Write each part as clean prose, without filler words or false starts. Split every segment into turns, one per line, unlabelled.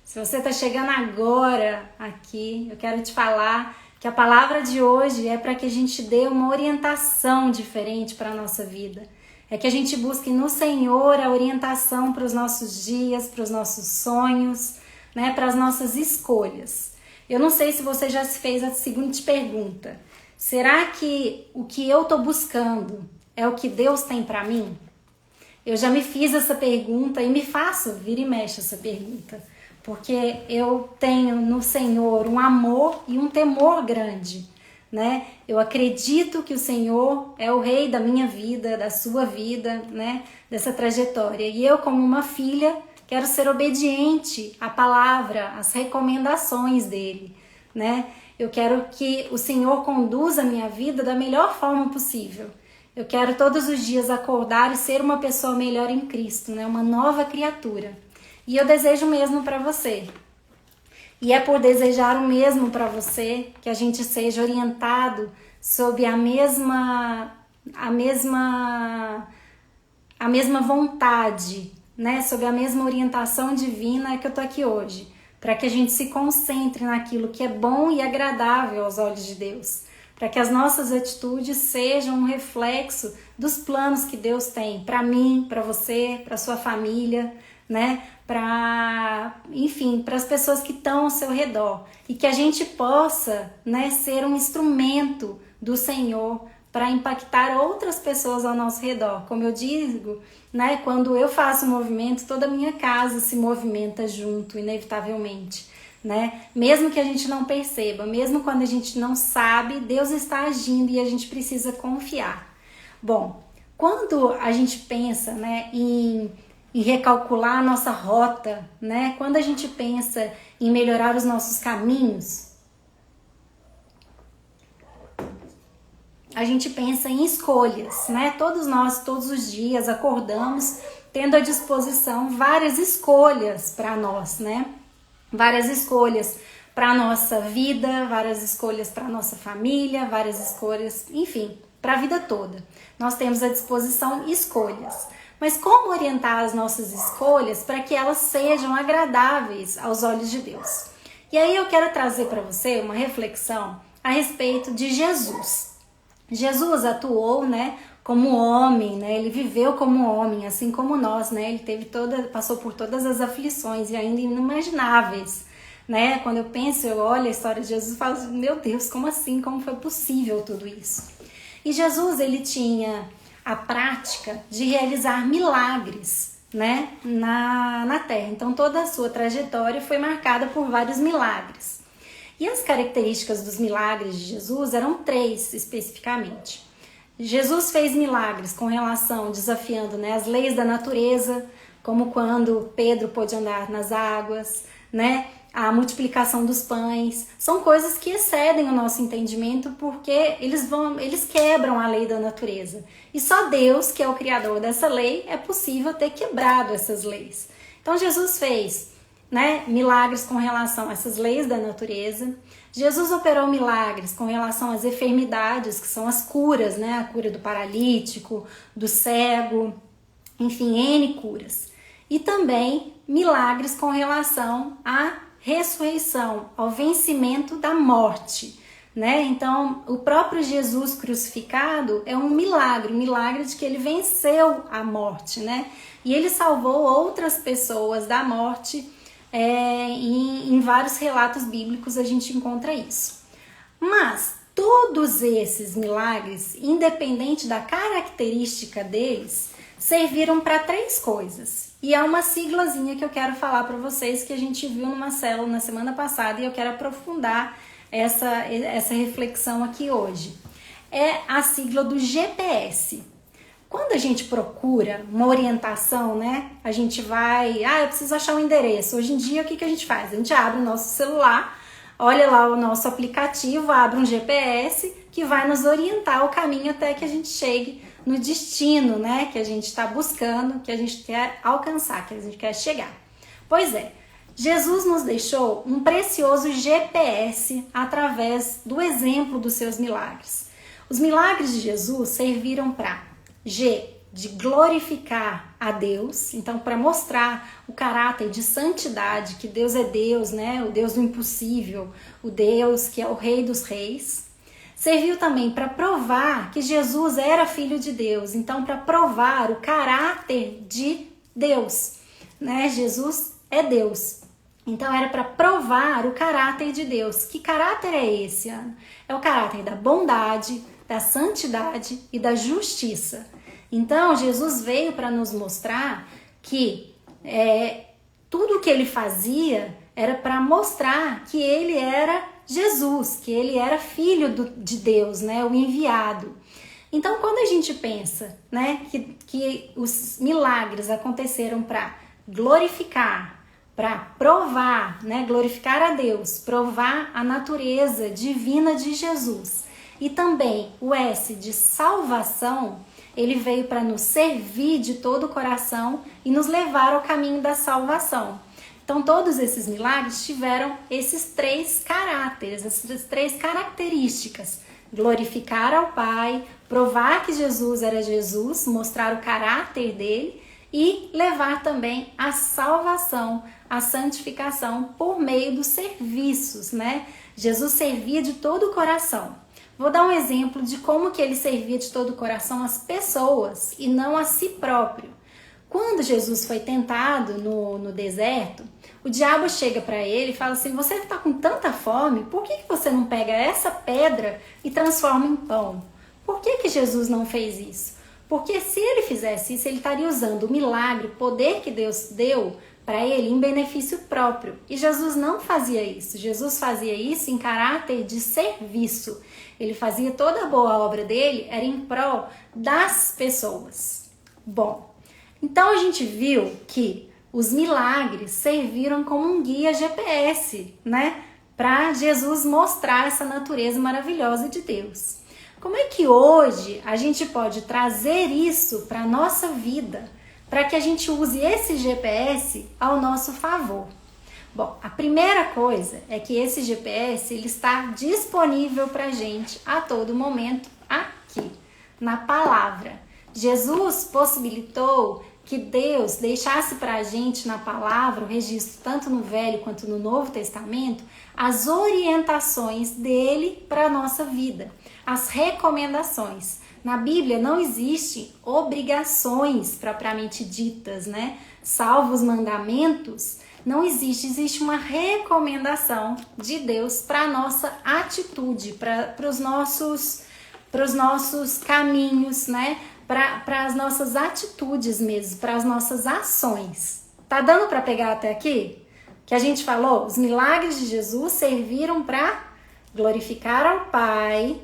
Se você está chegando agora aqui, eu quero te falar que a palavra de hoje é para que a gente dê uma orientação diferente para a nossa vida. É que a gente busque no Senhor a orientação para os nossos dias, para os nossos sonhos, né, para as nossas escolhas. Eu não sei se você já se fez a seguinte pergunta: será que o que eu estou buscando é o que Deus tem para mim? Eu já me fiz essa pergunta e me faço, vira e mexe essa pergunta. Porque eu tenho no Senhor um amor e um temor grande, né? Eu acredito que o Senhor é o rei da minha vida, da sua vida, né? Dessa trajetória. E eu, como uma filha, quero ser obediente à palavra, às recomendações dele, né? Eu quero que o Senhor conduza a minha vida da melhor forma possível. Eu quero todos os dias acordar e ser uma pessoa melhor em Cristo, né? Uma nova criatura. E eu desejo o mesmo para você. E é por desejar o mesmo para você que a gente seja orientado sob a mesma vontade, né? Sob a mesma orientação divina que eu tô aqui hoje, para que a gente se concentre naquilo que é bom e agradável aos olhos de Deus, para que as nossas atitudes sejam um reflexo dos planos que Deus tem para mim, para você, para sua família, né? Enfim, para as pessoas que estão ao seu redor, e que a gente possa, né, ser um instrumento do Senhor para impactar outras pessoas ao nosso redor. Como eu digo, né, quando eu faço um movimento, toda a minha casa se movimenta junto, inevitavelmente, né? Mesmo que a gente não perceba, mesmo quando a gente não sabe, Deus está agindo e a gente precisa confiar. Bom, quando a gente pensa, né, em recalcular a nossa rota, né? Quando a gente pensa em melhorar os nossos caminhos, a gente pensa em escolhas, né? Todos nós, todos os dias, acordamos tendo à disposição várias escolhas para nós, né? Várias escolhas para a nossa vida, várias escolhas para a nossa família, várias escolhas, enfim, para a vida toda. Nós temos à disposição escolhas. Mas como orientar as nossas escolhas para que elas sejam agradáveis aos olhos de Deus? E aí eu quero trazer para você uma reflexão a respeito de Jesus. Jesus atuou, né, como homem, né? Ele viveu como homem, assim como nós, né? Ele passou por todas as aflições e ainda inimagináveis, né? Quando eu penso, eu olho a história de Jesus e falo, meu Deus, como assim? Como foi possível tudo isso? E Jesus, ele tinha a prática de realizar milagres, né, na Terra. Então toda a sua trajetória foi marcada por vários milagres. E as características dos milagres de Jesus eram 3 especificamente. Jesus fez milagres com relação, desafiando, né, as leis da natureza, como quando Pedro pôde andar nas águas, né, a multiplicação dos pães. São coisas que excedem o nosso entendimento porque eles quebram a lei da natureza. E só Deus, que é o criador dessa lei, é possível ter quebrado essas leis. Então Jesus fez, né, milagres com relação a essas leis da natureza. Jesus operou milagres com relação às enfermidades, que são as curas, né, a cura do paralítico, do cego, enfim, N curas. E também milagres com relação à ressurreição, ao vencimento da morte, né? Então, o próprio Jesus crucificado é um milagre de que ele venceu a morte, né? E ele salvou outras pessoas da morte. Em vários relatos bíblicos a gente encontra isso. Mas todos esses milagres, independente da característica deles, serviram para 3 coisas. E é uma siglazinha que eu quero falar para vocês, que a gente viu numa célula na semana passada, e eu quero aprofundar essa reflexão aqui hoje. É a sigla do GPS. Quando a gente procura uma orientação, né? A gente vai... eu preciso achar um endereço. Hoje em dia, o que a gente faz? A gente abre o nosso celular, olha lá o nosso aplicativo, abre um GPS que vai nos orientar o caminho até que a gente chegue no destino, né, que a gente está buscando, que a gente quer alcançar, que a gente quer chegar. Pois é, Jesus nos deixou um precioso GPS através do exemplo dos seus milagres. Os milagres de Jesus serviram para G, de glorificar a Deus, então para mostrar o caráter de santidade, que Deus é Deus, né? O Deus do impossível, o Deus que é o Rei dos Reis. Serviu também para provar que Jesus era filho de Deus, então para provar o caráter de Deus, né? Jesus é Deus. Então era para provar o caráter de Deus. Que caráter é esse, Ana? É o caráter da bondade, da santidade e da justiça. Então Jesus veio para nos mostrar que tudo o que ele fazia era para mostrar que ele era Jesus, que ele era filho de Deus, né? O enviado. Então quando a gente pensa, né, que os milagres aconteceram para glorificar, para provar, né, glorificar a Deus, provar a natureza divina de Jesus. E também o S de salvação, ele veio para nos servir de todo o coração e nos levar ao caminho da salvação. Então todos esses milagres tiveram esses três caráteres, essas três características. Glorificar ao Pai, provar que Jesus era Jesus, mostrar o caráter dele e levar também a salvação, a santificação por meio dos serviços, né? Jesus servia de todo o coração. Vou dar um exemplo de como que ele servia de todo o coração às pessoas e não a si próprio. Quando Jesus foi tentado no deserto, o diabo chega para ele e fala assim: você está com tanta fome, por que você não pega essa pedra e transforma em pão? Por que Jesus não fez isso? Porque se ele fizesse isso, ele estaria usando o milagre, o poder que Deus deu para ele em benefício próprio. E Jesus não fazia isso. Jesus fazia isso em caráter de serviço. Ele fazia toda a boa obra dele, era em prol das pessoas. Bom, então a gente viu que os milagres serviram como um guia GPS, né? Para Jesus mostrar essa natureza maravilhosa de Deus. Como é que hoje a gente pode trazer isso para a nossa vida, para que a gente use esse GPS ao nosso favor? Bom, a primeira coisa é que esse GPS ele está disponível para a gente a todo momento aqui, na palavra. Jesus possibilitou que Deus deixasse para a gente na palavra o registro, tanto no Velho quanto no Novo Testamento, as orientações dele para a nossa vida, as recomendações. Na Bíblia não existem obrigações propriamente ditas, né? Salvo os mandamentos, não existe uma recomendação de Deus para a nossa atitude, para os nossos caminhos, né? Para as nossas atitudes mesmo, para as nossas ações. Tá dando para pegar até aqui? Que a gente falou, os milagres de Jesus serviram para glorificar ao Pai,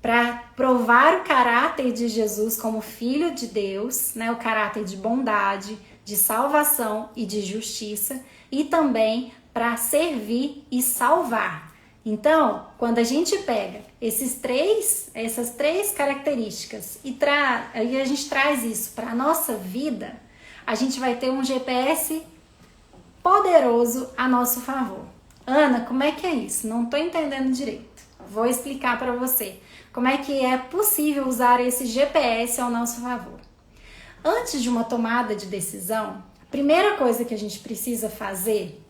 para provar o caráter de Jesus como Filho de Deus, né? O caráter de bondade, de salvação e de justiça, e também para servir e salvar. Então, quando a gente pega essas três características e a gente traz isso para a nossa vida, a gente vai ter um GPS poderoso a nosso favor. Ana, como é que é isso? Não estou entendendo direito. Vou explicar para você como é que é possível usar esse GPS ao nosso favor. Antes de uma tomada de decisão, a primeira coisa que a gente precisa fazer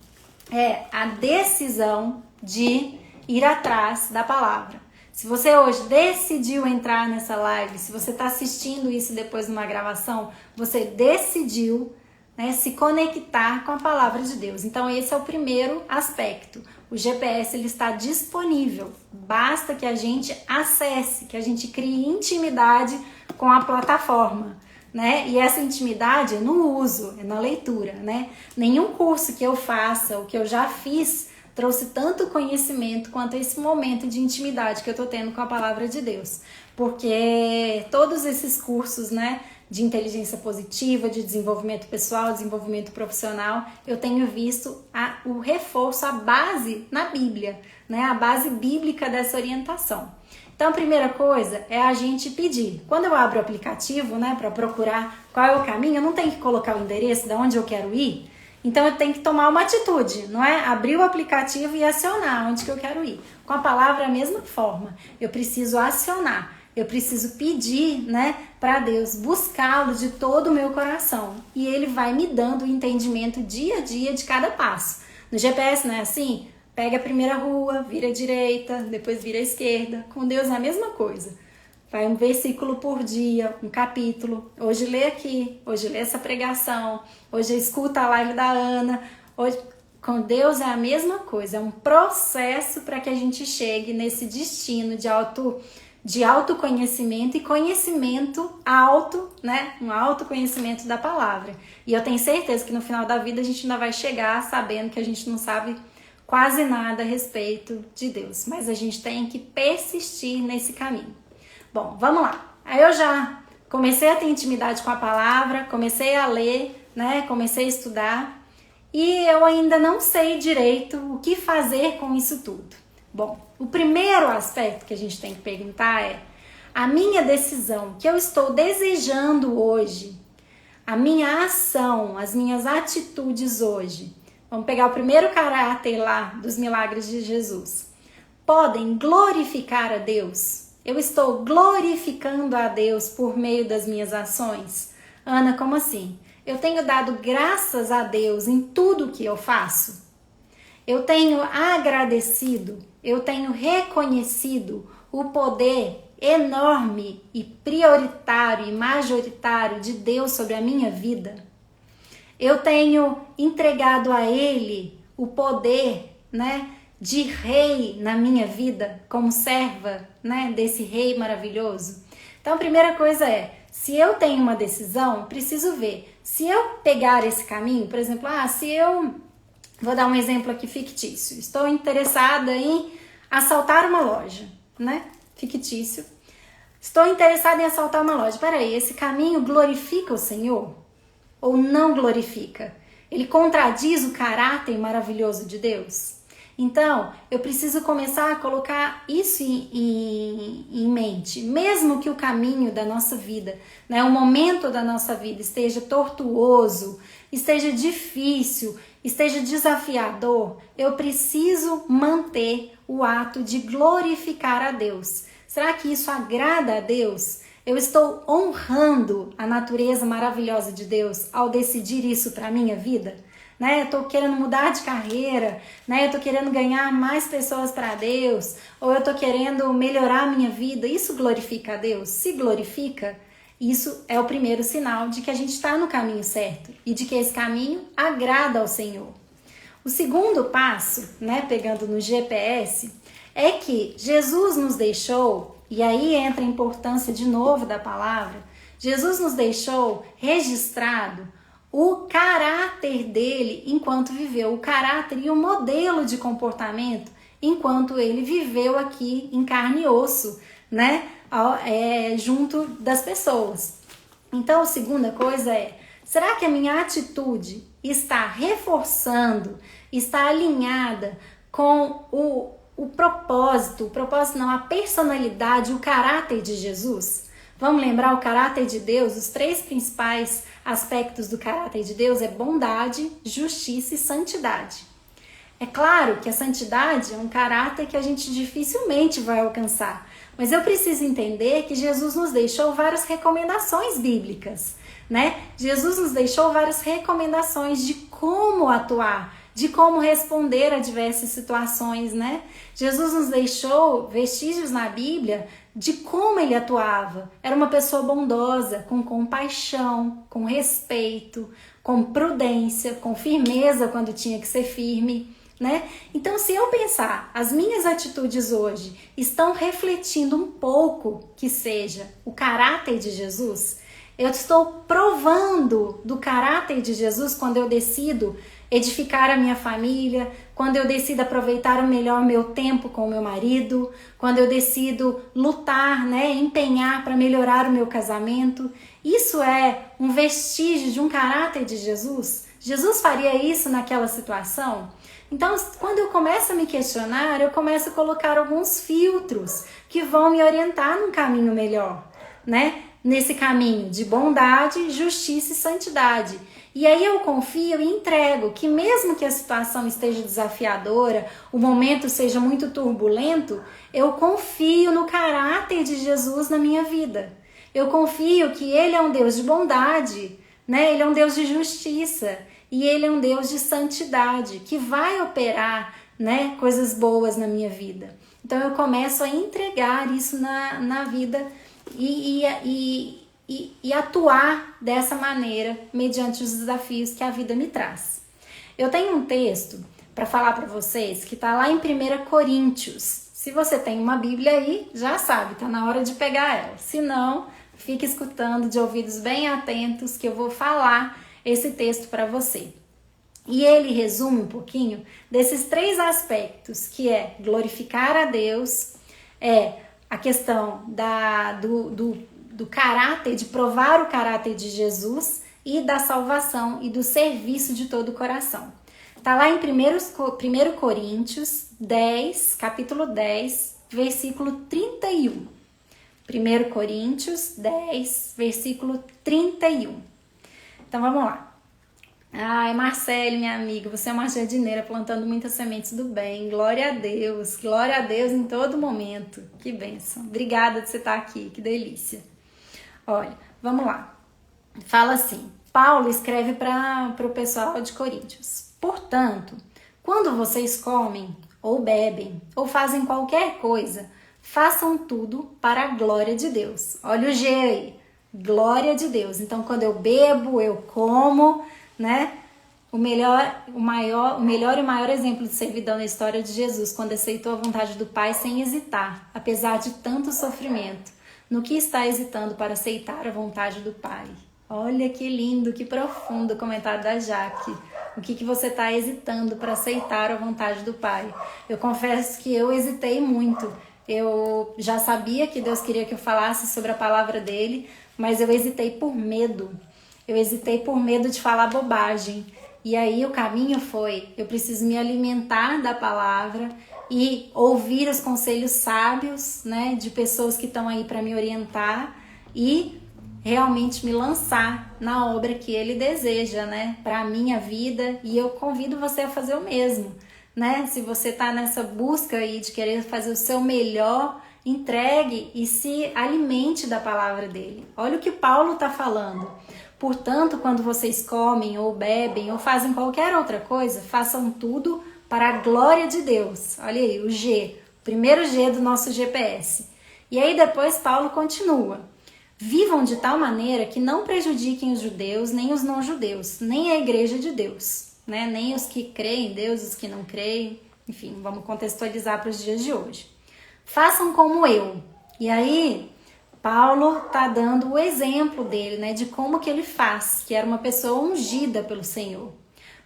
é a decisão de ir atrás da palavra. Se você hoje decidiu entrar nessa live, se você está assistindo isso depois de uma gravação, você decidiu, né, se conectar com a palavra de Deus. Então esse é o primeiro aspecto. O GPS ele está disponível. Basta que a gente acesse, que a gente crie intimidade com a plataforma, né? E essa intimidade é no uso, é na leitura, né? Nenhum curso que eu faça, o que eu já fiz, trouxe tanto conhecimento quanto esse momento de intimidade que eu tô tendo com a palavra de Deus. Porque todos esses cursos, né, de inteligência positiva, de desenvolvimento pessoal, desenvolvimento profissional, eu tenho visto o reforço, a base na Bíblia, né, a base bíblica dessa orientação. Então, a primeira coisa é a gente pedir. Quando eu abro o aplicativo, né, para procurar qual é o caminho, eu não tenho que colocar o endereço de onde eu quero ir. Então eu tenho que tomar uma atitude, não é? Abrir o aplicativo e acionar onde que eu quero ir. Com a palavra, a mesma forma. Eu preciso acionar. Eu preciso pedir, né, para Deus, buscá-lo de todo o meu coração. E ele vai me dando o entendimento dia a dia de cada passo. No GPS não é assim? Pega a primeira rua, vira à direita, depois vira à esquerda. Com Deus é a mesma coisa. Vai um versículo por dia, um capítulo. Hoje lê aqui, hoje lê essa pregação, hoje escuta a live da Ana. Hoje... Com Deus é a mesma coisa, é um processo para que a gente chegue nesse destino de autoconhecimento e conhecimento alto, né? Um autoconhecimento da palavra. E eu tenho certeza que no final da vida a gente ainda vai chegar sabendo que a gente não sabe quase nada a respeito de Deus, mas a gente tem que persistir nesse caminho. Bom, vamos lá. Aí eu já comecei a ter intimidade com a palavra, comecei a ler, né? Comecei a estudar. E eu ainda não sei direito o que fazer com isso tudo. Bom, o primeiro aspecto que a gente tem que perguntar é: a minha decisão que eu estou desejando hoje, a minha ação, as minhas atitudes hoje, vamos pegar o primeiro caráter lá dos milagres de Jesus, podem glorificar a Deus? Eu estou glorificando a Deus por meio das minhas ações? Ana, como assim? Eu tenho dado graças a Deus em tudo que eu faço? Eu tenho agradecido, eu tenho reconhecido o poder enorme e prioritário e majoritário de Deus sobre a minha vida? Eu tenho entregado a Ele o poder, né, de rei na minha vida, como serva, né, desse rei maravilhoso? Então a primeira coisa é, se eu tenho uma decisão, preciso ver. Se eu pegar esse caminho, por exemplo, se eu... Vou dar um exemplo aqui fictício. Estou interessada em assaltar uma loja, né? Fictício. Estou interessada em assaltar uma loja. Peraí, esse caminho glorifica o Senhor? Ou não glorifica? Ele contradiz o caráter maravilhoso de Deus? Então, eu preciso começar a colocar isso em mente. Mesmo que o caminho da nossa vida, né, o momento da nossa vida esteja tortuoso, esteja difícil, esteja desafiador, eu preciso manter o ato de glorificar a Deus. Será que isso agrada a Deus? Eu estou honrando a natureza maravilhosa de Deus ao decidir isso para a minha vida? Né? Eu estou querendo mudar de carreira, né? Eu estou querendo ganhar mais pessoas para Deus, ou eu estou querendo melhorar a minha vida. Isso glorifica a Deus? Se glorifica, isso é o primeiro sinal de que a gente está no caminho certo e de que esse caminho agrada ao Senhor. O segundo passo, né, pegando no GPS, é que Jesus nos deixou, e aí entra a importância de novo da palavra, Jesus nos deixou registrado o caráter dele enquanto viveu, o caráter e o modelo de comportamento enquanto ele viveu aqui em carne e osso, né, junto das pessoas. Então, a segunda coisa é, será que a minha atitude está reforçando, está alinhada com o propósito não, a personalidade, o caráter de Jesus? Vamos lembrar o caráter de Deus? Os três principais aspectos do caráter de Deus é bondade, justiça e santidade. É claro que a santidade é um caráter que a gente dificilmente vai alcançar, mas eu preciso entender que Jesus nos deixou várias recomendações bíblicas, né? Jesus nos deixou várias recomendações de como atuar, de como responder a diversas situações, né? Jesus nos deixou vestígios na Bíblia de como ele atuava. Era uma pessoa bondosa, com compaixão, com respeito, com prudência, com firmeza quando tinha que ser firme, né? Então, se eu pensar, as minhas atitudes hoje estão refletindo um pouco que seja o caráter de Jesus, eu estou provando do caráter de Jesus quando eu decido edificar a minha família, quando eu decido aproveitar o melhor meu tempo com o meu marido, quando eu decido lutar, né, empenhar para melhorar o meu casamento. Isso é um vestígio de um caráter de Jesus? Jesus faria isso naquela situação? Então, quando eu começo a me questionar, eu começo a colocar alguns filtros que vão me orientar num caminho melhor, né? Nesse caminho de bondade, justiça e santidade. E aí eu confio e entrego que mesmo que a situação esteja desafiadora, o momento seja muito turbulento, eu confio no caráter de Jesus na minha vida. Eu confio que Ele é um Deus de bondade, né? Ele é um Deus de justiça e Ele é um Deus de santidade, que vai operar, né, coisas boas na minha vida. Então eu começo a entregar isso na vida e atuar dessa maneira mediante os desafios que a vida me traz. Eu tenho um texto para falar para vocês que está lá em 1 Coríntios. Se você tem uma Bíblia aí, já sabe, está na hora de pegar ela. Se não, fique escutando de ouvidos bem atentos que eu vou falar esse texto para você. E ele resume um pouquinho desses 3 aspectos, que é glorificar a Deus, a questão do caráter, de provar o caráter de Jesus e da salvação e do serviço de todo o coração. Está lá em 1 Coríntios 10, capítulo 10, versículo 31. 1 Coríntios 10, versículo 31. Então vamos lá. Ai, Marcele, minha amiga, você é uma jardineira plantando muitas sementes do bem. Glória a Deus em todo momento. Que bênção. Obrigada de você estar aqui, que delícia. Olha, vamos lá. Fala assim, Paulo escreve para o pessoal de Coríntios. Portanto, quando vocês comem, ou bebem, ou fazem qualquer coisa, façam tudo para a glória de Deus. Olha o G aí, glória de Deus. Então, quando eu bebo, eu como, né? O melhor e maior exemplo de servidão na história de Jesus, quando aceitou a vontade do Pai sem hesitar, apesar de tanto sofrimento. No que está hesitando para aceitar a vontade do Pai? Olha que lindo, que profundo o comentário da Jaque. O que você está hesitando para aceitar a vontade do Pai? Eu confesso que eu hesitei muito. Eu já sabia que Deus queria que eu falasse sobre a palavra dele, mas eu hesitei por medo. Eu hesitei por medo de falar bobagem. E aí o caminho foi, eu preciso me alimentar da palavra e ouvir os conselhos sábios, né, de pessoas que estão aí para me orientar e realmente me lançar na obra que ele deseja, né, para a minha vida. E eu convido você a fazer o mesmo, né? Se você está nessa busca aí de querer fazer o seu melhor, entregue e se alimente da palavra dele. Olha o que Paulo está falando. Portanto, quando vocês comem ou bebem ou fazem qualquer outra coisa, façam tudo para a glória de Deus. Olha aí, o G, o primeiro G do nosso GPS. E aí depois Paulo continua. Vivam de tal maneira que não prejudiquem os judeus, nem os não-judeus, nem a igreja de Deus, né? Nem os que creem em Deus, os que não creem. Enfim, vamos contextualizar para os dias de hoje. Façam como eu. E aí, Paulo está dando o exemplo dele, né? De como que ele faz, que era uma pessoa ungida pelo Senhor.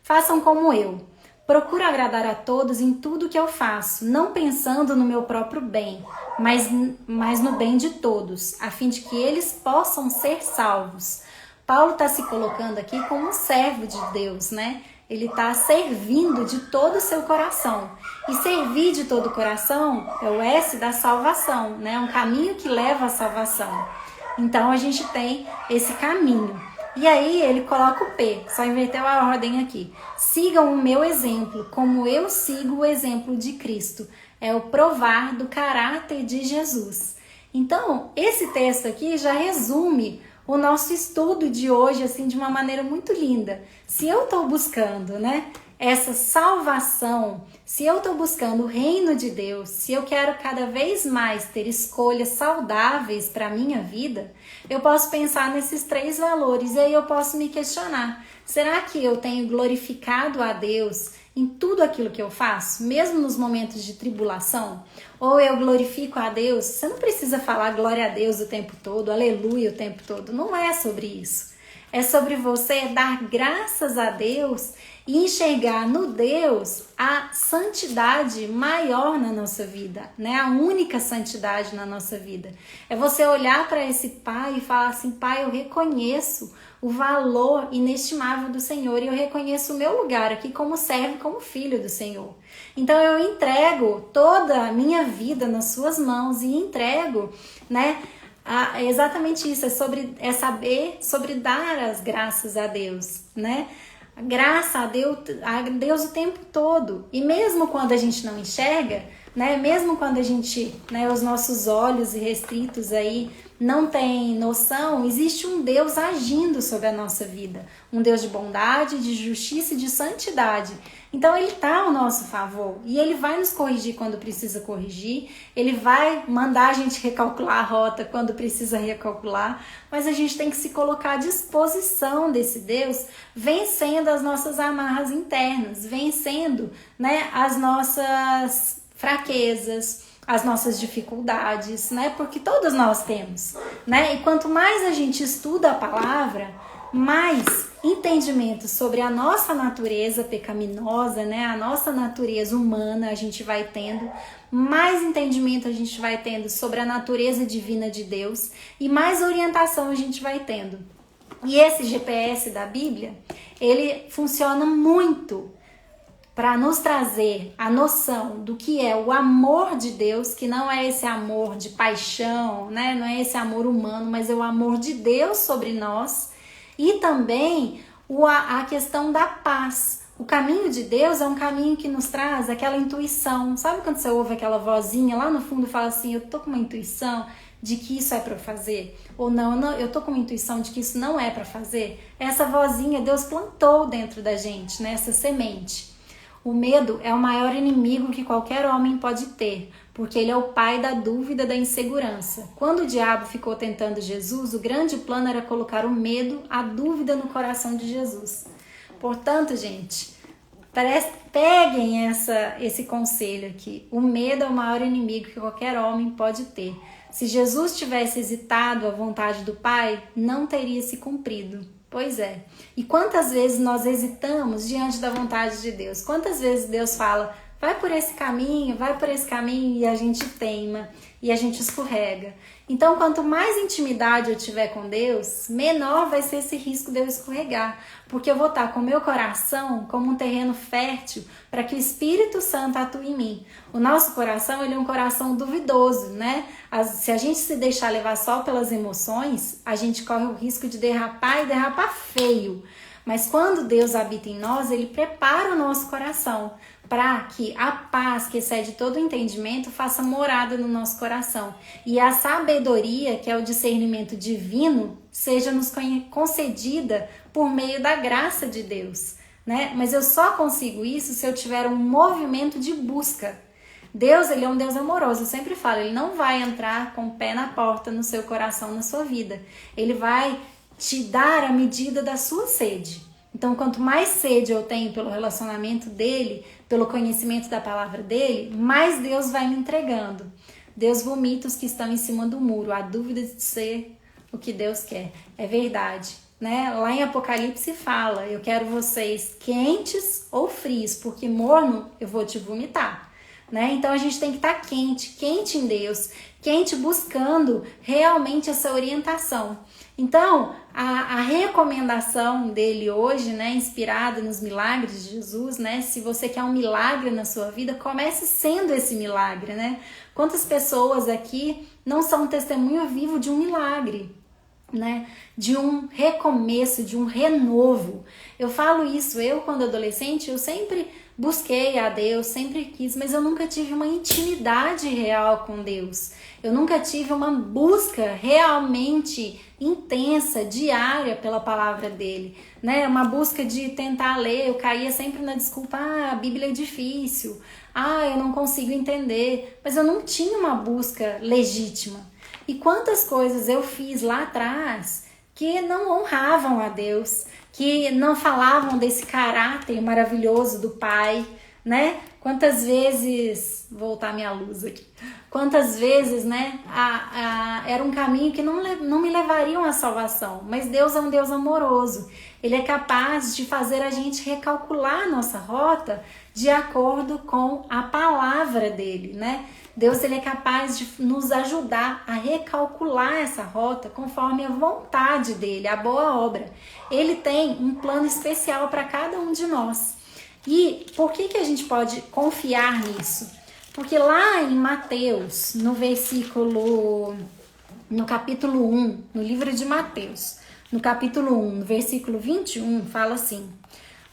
Façam como eu. Procuro agradar a todos em tudo que eu faço, não pensando no meu próprio bem, mas no bem de todos, a fim de que eles possam ser salvos. Paulo está se colocando aqui como um servo de Deus, né? Ele está servindo de todo o seu coração. E servir de todo o coração é o S da salvação, né? Um caminho que leva à salvação. Então a gente tem esse caminho. E aí ele coloca o P, só inverteu a ordem aqui. Sigam o meu exemplo, como eu sigo o exemplo de Cristo. É o provar do caráter de Jesus. Então, esse texto aqui já resume o nosso estudo de hoje, assim, de uma maneira muito linda. Se eu estou buscando, né, essa salvação, se eu estou buscando o reino de Deus, se eu quero cada vez mais ter escolhas saudáveis para a minha vida, eu posso pensar nesses 3 valores e aí eu posso me questionar. Será que eu tenho glorificado a Deus em tudo aquilo que eu faço, mesmo nos momentos de tribulação? Ou eu glorifico a Deus? Você não precisa falar glória a Deus o tempo todo, aleluia o tempo todo. Não é sobre isso. É sobre você dar graças a Deus e enxergar no Deus a santidade maior na nossa vida, né? A única santidade na nossa vida. É você olhar para esse Pai e falar assim: Pai, eu reconheço o valor inestimável do Senhor e eu reconheço o meu lugar aqui como servo, como filho do Senhor. Então eu entrego toda a minha vida nas suas mãos e entrego, né, É exatamente isso, é saber sobre dar as graças a Deus, né? Graça a Deus o tempo todo. E mesmo quando a gente não enxerga, né? Mesmo quando a gente, né, os nossos olhos irrestritos aí não tem noção, existe um Deus agindo sobre a nossa vida. Um Deus de bondade, de justiça e de santidade. Então ele está ao nosso favor e ele vai nos corrigir quando precisa corrigir, ele vai mandar a gente recalcular a rota quando precisa recalcular, mas a gente tem que se colocar à disposição desse Deus, vencendo as nossas amarras internas, vencendo, né, as nossas fraquezas, as nossas dificuldades, né? Porque todos nós temos, né? E quanto mais a gente estuda a palavra, mais entendimento sobre a nossa natureza pecaminosa, né? A nossa natureza humana a gente vai tendo, mais entendimento a gente vai tendo sobre a natureza divina de Deus e mais orientação a gente vai tendo. E esse GPS da Bíblia, ele funciona muito para nos trazer a noção do que é o amor de Deus, que não é esse amor de paixão, né? Não é esse amor humano, mas é o amor de Deus sobre nós. E também a questão da paz. O caminho de Deus é um caminho que nos traz aquela intuição. Sabe quando você ouve aquela vozinha lá no fundo e fala assim, eu tô com uma intuição de que isso é para fazer? Ou não, eu tô com uma intuição de que isso não é para fazer? Essa vozinha Deus plantou dentro da gente, né? Essa semente. O medo é o maior inimigo que qualquer homem pode ter, porque ele é o pai da dúvida, da insegurança. Quando o diabo ficou tentando Jesus, o grande plano era colocar o medo, a dúvida no coração de Jesus. Portanto, gente, peguem esse conselho aqui. O medo é o maior inimigo que qualquer homem pode ter. Se Jesus tivesse hesitado à vontade do Pai, não teria se cumprido. Pois é. E quantas vezes nós hesitamos diante da vontade de Deus? Quantas vezes Deus fala, vai por esse caminho, e a gente teima, e a gente escorrega. Então, quanto mais intimidade eu tiver com Deus, menor vai ser esse risco de eu escorregar. Porque eu vou estar com o meu coração como um terreno fértil para que o Espírito Santo atue em mim. O nosso coração, ele é um coração duvidoso, né? Se a gente se deixar levar só pelas emoções, a gente corre o risco de derrapar e derrapar feio. Mas quando Deus habita em nós, ele prepara o nosso coração para que a paz que excede todo o entendimento faça morada no nosso coração. E a sabedoria, que é o discernimento divino, seja nos concedida por meio da graça de Deus, né? Mas eu só consigo isso se eu tiver um movimento de busca. Deus, ele é um Deus amoroso, eu sempre falo, ele não vai entrar com o pé na porta no seu coração, na sua vida. Ele vai te dar a medida da sua sede. Então, quanto mais sede eu tenho pelo relacionamento dele, pelo conhecimento da palavra dele, mais Deus vai me entregando. Deus vomita os que estão em cima do muro, a dúvida de ser o que Deus quer. É verdade, né? Lá em Apocalipse fala, eu quero vocês quentes ou frios, porque morno eu vou te vomitar. Né? Então a gente tem que estar quente em Deus, quente buscando realmente essa orientação. Então a recomendação dele hoje, né, inspirada nos milagres de Jesus, né, se você quer um milagre na sua vida, comece sendo esse milagre, né? Quantas pessoas aqui não são um testemunho vivo de um milagre, né? De um recomeço, de um renovo. Eu falo isso, eu quando adolescente, eu sempre busquei a Deus, sempre quis, mas eu nunca tive uma intimidade real com Deus. Eu nunca tive uma busca realmente intensa, diária pela palavra dele, né? Uma busca de tentar ler, eu caía sempre na desculpa, a Bíblia é difícil, eu não consigo entender, mas eu não tinha uma busca legítima. E quantas coisas eu fiz lá atrás que não honravam a Deus, que não falavam desse caráter maravilhoso do Pai, né? Quantas vezes, vou voltar minha luz aqui, quantas vezes, né, era um caminho que não me levariam à salvação, mas Deus é um Deus amoroso, Ele é capaz de fazer a gente recalcular a nossa rota de acordo com a palavra dele, né? Deus, ele é capaz de nos ajudar a recalcular essa rota conforme a vontade dele, a boa obra. Ele tem um plano especial para cada um de nós. E por que a gente pode confiar nisso? Porque lá em Mateus, no versículo no capítulo 1, no livro de Mateus, no capítulo 1, no versículo 21, fala assim: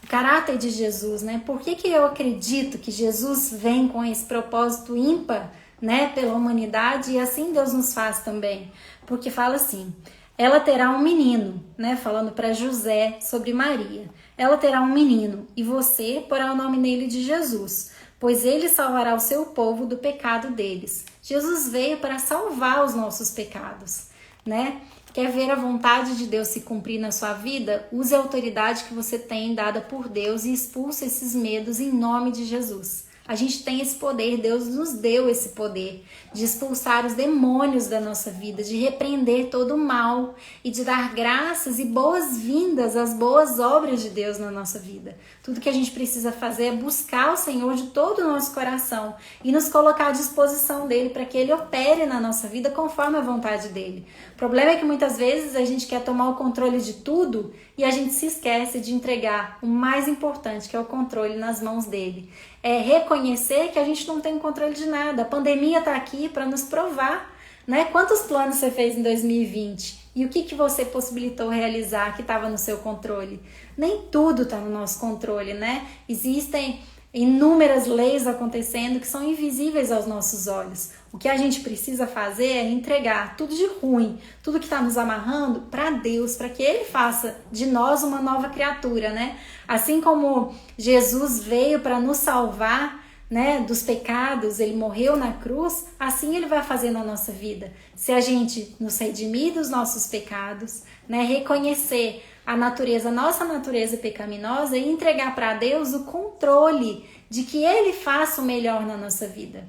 o caráter de Jesus, né? Por que eu acredito que Jesus vem com esse propósito ímpar, né, pela humanidade, e assim Deus nos faz também? Porque fala assim: ela terá um menino, né, falando para José sobre Maria. Ela terá um menino e você porá o nome nele de Jesus, pois ele salvará o seu povo do pecado deles. Jesus veio para salvar os nossos pecados, né? Quer ver a vontade de Deus se cumprir na sua vida? Use a autoridade que você tem dada por Deus e expulse esses medos em nome de Jesus. A gente tem esse poder, Deus nos deu esse poder de expulsar os demônios da nossa vida, de repreender todo o mal e de dar graças e boas-vindas às boas obras de Deus na nossa vida. Tudo que a gente precisa fazer é buscar o Senhor de todo o nosso coração e nos colocar à disposição dele para que ele opere na nossa vida conforme a vontade dele. O problema é que muitas vezes a gente quer tomar o controle de tudo e a gente se esquece de entregar o mais importante, que é o controle, nas mãos dele. É reconhecer que a gente não tem controle de nada. A pandemia está aqui para nos provar, né? Quantos planos você fez em 2020? E o que você possibilitou realizar que estava no seu controle? Nem tudo está no nosso controle, né? Existem inúmeras leis acontecendo que são invisíveis aos nossos olhos. O que a gente precisa fazer é entregar tudo de ruim, tudo que está nos amarrando para Deus, para que Ele faça de nós uma nova criatura, né? Assim como Jesus veio para nos salvar, né, dos pecados, Ele morreu na cruz, assim Ele vai fazer na nossa vida. Se a gente nos redimir dos nossos pecados, né, reconhecer a natureza, nossa natureza pecaminosa e entregar para Deus o controle de que Ele faça o melhor na nossa vida.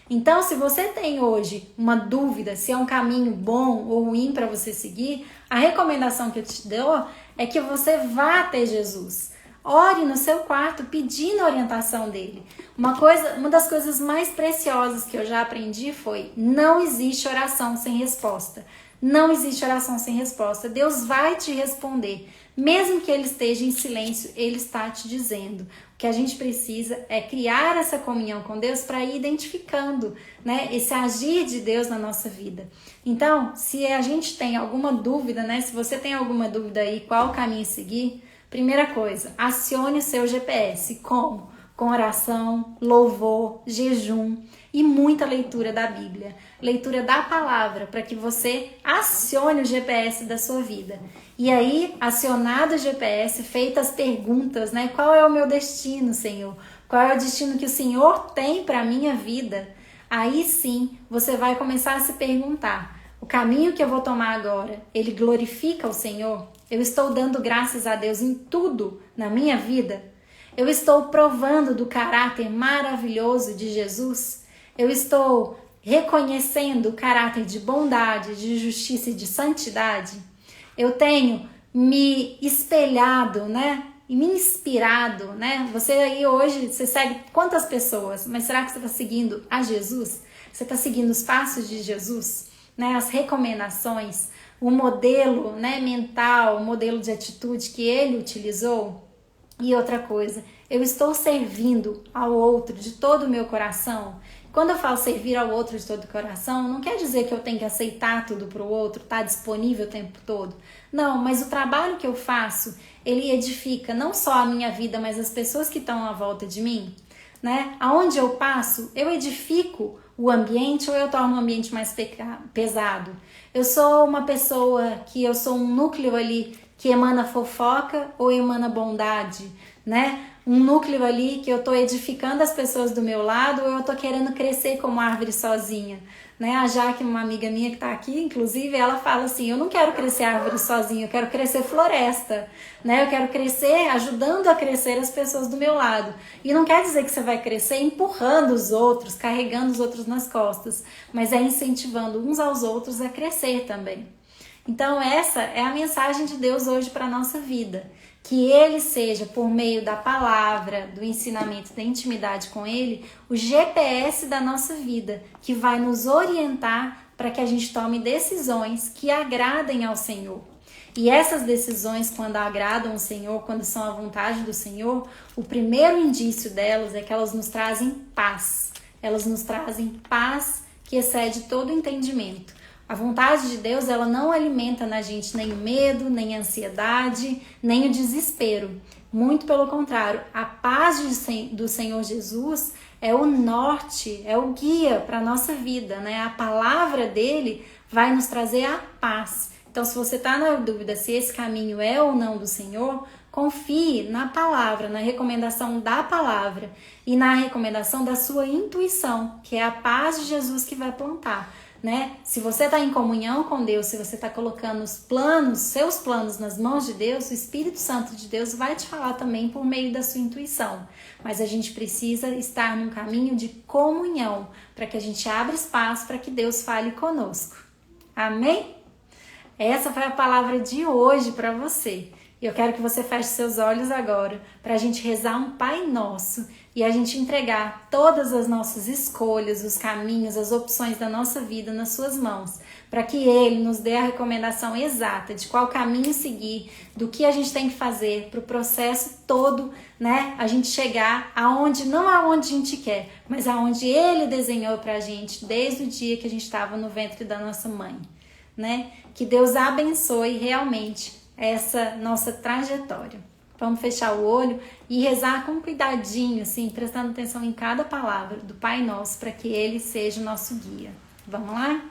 Então, se você tem hoje uma dúvida se é um caminho bom ou ruim para você seguir, a recomendação que eu te dou é que você vá até Jesus. Ore no seu quarto pedindo a orientação dele. Uma das coisas mais preciosas que eu já aprendi foi: não existe oração sem resposta. Não existe oração sem resposta. Deus vai te responder. Mesmo que ele esteja em silêncio, ele está te dizendo. O que a gente precisa é criar essa comunhão com Deus para ir identificando, né, esse agir de Deus na nossa vida. Então, se a gente tem alguma dúvida, né, se você tem alguma dúvida aí, qual caminho seguir, primeira coisa, acione o seu GPS. Como? Com oração, louvor, jejum e muita leitura da Bíblia. Leitura da palavra, para que você acione o GPS da sua vida. E aí, acionado o GPS, feitas as perguntas, né? Qual é o meu destino, Senhor? Qual é o destino que o Senhor tem para a minha vida? Aí sim, você vai começar a se perguntar: o caminho que eu vou tomar agora, ele glorifica o Senhor? Eu estou dando graças a Deus em tudo na minha vida? Eu estou provando do caráter maravilhoso de Jesus? Eu estou reconhecendo o caráter de bondade, de justiça e de santidade? Eu tenho me espelhado, né? E me inspirado, né? Você aí hoje, você segue quantas pessoas? Mas será que você está seguindo a Jesus? Você está seguindo os passos de Jesus? Né? As recomendações, o modelo, né, mental, o modelo de atitude que ele utilizou? E outra coisa, eu estou servindo ao outro de todo o meu coração? Quando eu falo servir ao outro de todo o coração, não quer dizer que eu tenho que aceitar tudo para o outro, estar disponível o tempo todo. Não, mas o trabalho que eu faço, ele edifica não só a minha vida, mas as pessoas que estão à volta de mim, né? Aonde eu passo, eu edifico o ambiente ou eu torno o ambiente mais pesado? Eu sou uma pessoa que eu sou um núcleo ali que emana fofoca ou emana bondade, né? Um núcleo ali que eu tô edificando as pessoas do meu lado ou eu tô querendo crescer como árvore sozinha, né? A Jaque, uma amiga minha que tá aqui, inclusive, ela fala assim: eu não quero crescer árvore sozinha, eu quero crescer floresta, né? Eu quero crescer ajudando a crescer as pessoas do meu lado. E não quer dizer que você vai crescer empurrando os outros, carregando os outros nas costas, mas é incentivando uns aos outros a crescer também. Então essa é a mensagem de Deus hoje para a nossa vida. Que Ele seja, por meio da palavra, do ensinamento, da intimidade com Ele, o GPS da nossa vida, que vai nos orientar para que a gente tome decisões que agradem ao Senhor. E essas decisões, quando agradam ao Senhor, quando são a vontade do Senhor, o primeiro indício delas é que elas nos trazem paz. Elas nos trazem paz que excede todo entendimento. A vontade de Deus, ela não alimenta na gente nem o medo, nem a ansiedade, nem o desespero. Muito pelo contrário, a paz do Senhor Jesus é o norte, é o guia para a nossa vida, né? A palavra dele vai nos trazer a paz. Então, se você está na dúvida se esse caminho é ou não do Senhor, confie na palavra, na recomendação da palavra e na recomendação da sua intuição, que é a paz de Jesus que vai plantar, né? Se você está em comunhão com Deus, se você está colocando seus planos nas mãos de Deus, o Espírito Santo de Deus vai te falar também por meio da sua intuição. Mas a gente precisa estar num caminho de comunhão, para que a gente abra espaço para que Deus fale conosco. Amém? Essa foi a palavra de hoje para você. E eu quero que você feche seus olhos agora para a gente rezar um Pai Nosso e a gente entregar todas as nossas escolhas, os caminhos, as opções da nossa vida nas suas mãos, para que Ele nos dê a recomendação exata de qual caminho seguir, do que a gente tem que fazer para o processo todo, né? A gente chegar aonde, não aonde a gente quer, mas aonde Ele desenhou para a gente desde o dia que a gente estava no ventre da nossa mãe, né? Que Deus abençoe realmente essa nossa trajetória. Vamos fechar o olho e rezar com cuidadinho, assim, prestando atenção em cada palavra do Pai Nosso, para que Ele seja o nosso guia. Vamos lá?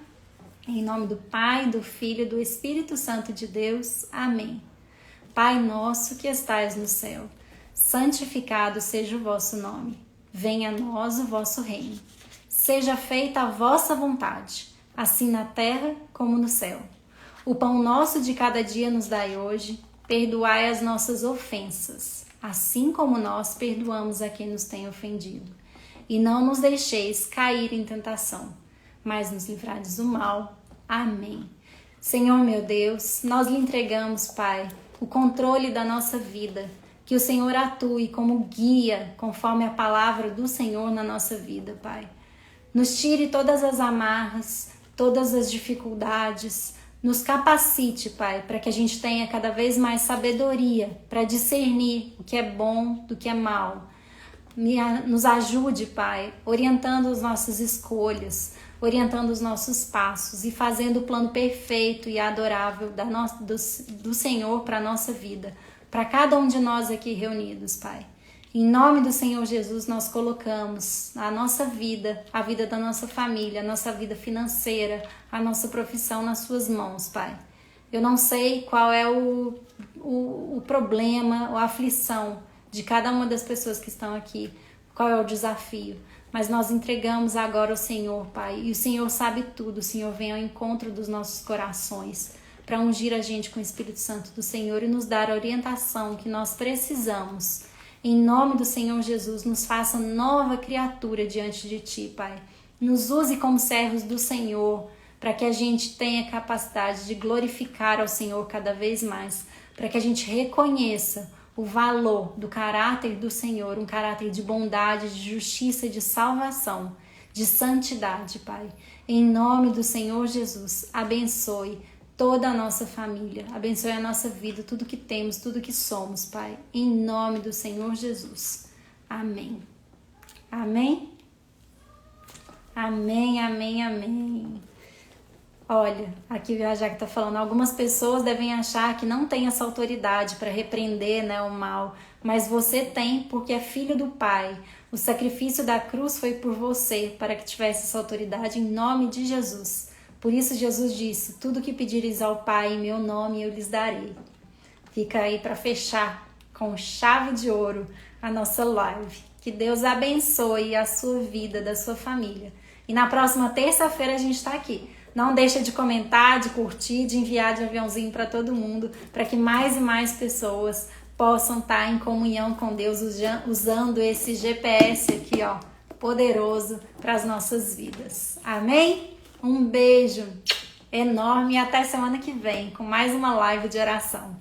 Em nome do Pai, do Filho e do Espírito Santo de Deus. Amém. Pai nosso que estais no céu, santificado seja o vosso nome. Venha a nós o vosso reino. Seja feita a vossa vontade, assim na terra como no céu. O pão nosso de cada dia nos dai hoje, perdoai as nossas ofensas, assim como nós perdoamos a quem nos tem ofendido. E não nos deixeis cair em tentação, mas nos livrardes do mal. Amém. Senhor meu Deus, nós lhe entregamos, Pai, o controle da nossa vida, que o Senhor atue como guia, conforme a palavra do Senhor na nossa vida, Pai. Nos tire todas as amarras, todas as dificuldades, nos capacite, Pai, para que a gente tenha cada vez mais sabedoria para discernir o que é bom do que é mal. Nos ajude, Pai, orientando as nossas escolhas, orientando os nossos passos e fazendo o plano perfeito e adorável do Senhor para a nossa vida, para cada um de nós aqui reunidos, Pai. Em nome do Senhor Jesus, nós colocamos a nossa vida, a vida da nossa família, a nossa vida financeira, a nossa profissão nas suas mãos, Pai. Eu não sei qual é o problema ou a aflição de cada uma das pessoas que estão aqui, qual é o desafio, mas nós entregamos agora ao Senhor, Pai, e o Senhor sabe tudo. O Senhor vem ao encontro dos nossos corações para ungir a gente com o Espírito Santo do Senhor e nos dar a orientação que nós precisamos. Em nome do Senhor Jesus, nos faça nova criatura diante de Ti, Pai. Nos use como servos do Senhor, para que a gente tenha capacidade de glorificar ao Senhor cada vez mais, para que a gente reconheça o valor do caráter do Senhor, um caráter de bondade, de justiça, de salvação, de santidade, Pai. Em nome do Senhor Jesus, abençoe toda a nossa família, abençoe a nossa vida, tudo que temos, tudo que somos, Pai, em nome do Senhor Jesus. Amém. Amém? Amém, amém, amém. Olha, aqui a Jaque está falando, algumas pessoas devem achar que não tem essa autoridade para repreender, né, o mal, mas você tem porque é filho do Pai. O sacrifício da cruz foi por você, para que tivesse essa autoridade em nome de Jesus. Por isso Jesus disse, tudo que pedires ao Pai em meu nome eu lhes darei. Fica aí para fechar com chave de ouro a nossa live. Que Deus abençoe a sua vida, da sua família. E na próxima terça-feira a gente está aqui. Não deixa de comentar, de curtir, de enviar de aviãozinho para todo mundo, para que mais e mais pessoas possam estar em comunhão com Deus, usando esse GPS aqui, ó, poderoso para as nossas vidas. Amém? Um beijo enorme e até semana que vem com mais uma live de oração.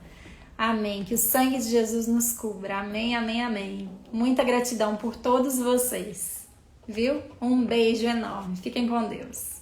Amém. Que o sangue de Jesus nos cubra. Amém, amém, amém. Muita gratidão por todos vocês. Viu? Um beijo enorme. Fiquem com Deus.